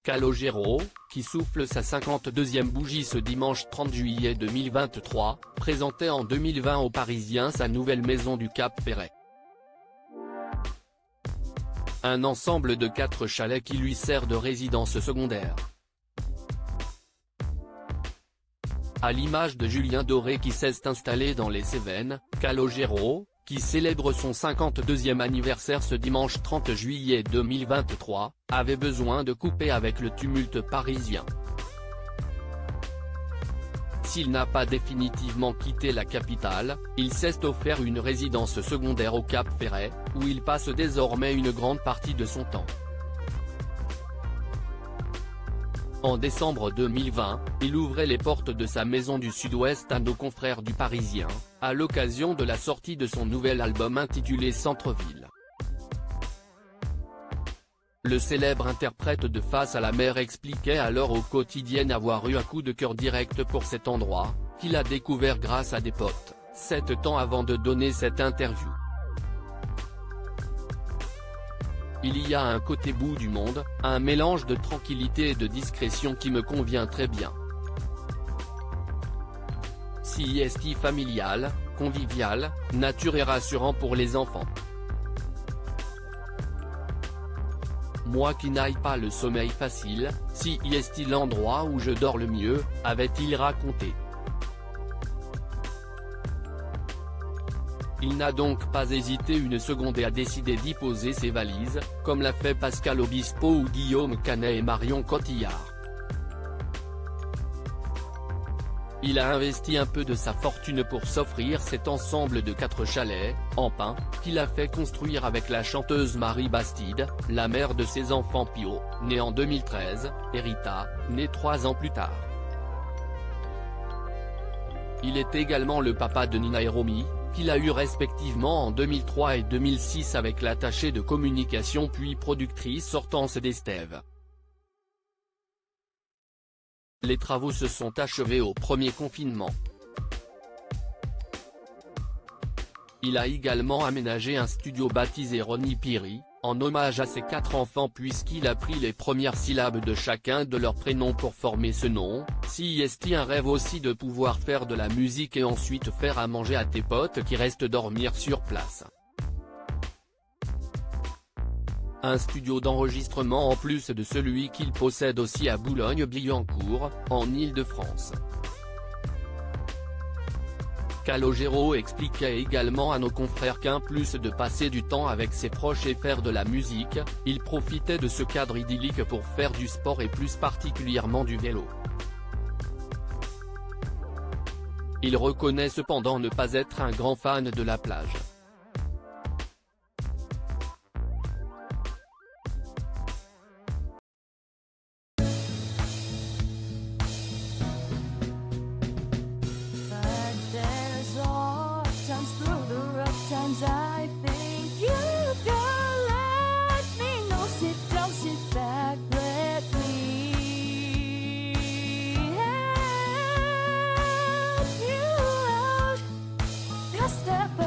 Calogero, qui souffle sa 52e bougie ce dimanche 30 juillet 2023, présentait en 2020 aux Parisiens sa nouvelle maison du Cap Ferret. Un ensemble de 4 chalets qui lui sert de résidence secondaire. À l'image de Julien Doré qui s'est installé dans les Cévennes, Calogero, qui célèbre son 52e anniversaire ce dimanche 30 juillet 2023, avait besoin de couper avec le tumulte parisien. S'il n'a pas définitivement quitté la capitale, il s'est offert une résidence secondaire au Cap Ferret, où il passe désormais une grande partie de son temps. En décembre 2020, il ouvrait les portes de sa maison du Sud-Ouest à nos confrères du Parisien, à l'occasion de la sortie de son nouvel album intitulé Centre-ville. Le célèbre interprète de Face à la mer expliquait alors au Quotidien avoir eu un coup de cœur direct pour cet endroit, qu'il a découvert grâce à des potes, 7 ans avant de donner cette interview. Il y a un côté bout du monde, un mélange de tranquillité et de discrétion qui me convient très bien. Sieste familial, convivial, nature et rassurant pour les enfants. Moi qui n'aille pas le sommeil facile, sieste l'endroit où je dors le mieux, avait-il raconté. Il n'a donc pas hésité une seconde et a décidé d'y poser ses valises, comme l'a fait Pascal Obispo ou Guillaume Canet et Marion Cotillard. Il a investi un peu de sa fortune pour s'offrir cet ensemble de 4 chalets, en pin, qu'il a fait construire avec la chanteuse Marie Bastide, la mère de ses enfants Pio, né en 2013, et Rita, née 3 ans plus tard. Il est également le papa de Nina et Romy, qu'il a eu respectivement en 2003 et 2006 avec l'attachée de communication puis productrice Hortense d'Estève. Les travaux se sont achevés au premier confinement. Il a également aménagé un studio baptisé Ronnie Piri, en hommage à ses 4 enfants puisqu'il a pris les premières syllabes de chacun de leurs prénoms pour former ce nom. Sieste un rêve aussi de pouvoir faire de la musique et ensuite faire à manger à tes potes qui restent dormir sur place. Un studio d'enregistrement en plus de celui qu'il possède aussi à Boulogne-Billancourt, en Île-de-France. Calogero expliquait également à nos confrères qu'en plus de passer du temps avec ses proches et faire de la musique, il profitait de ce cadre idyllique pour faire du sport et plus particulièrement du vélo. Il reconnaît cependant ne pas être un grand fan de la plage. I think you can let me know. Sit down, sit back, let me help you out. Just step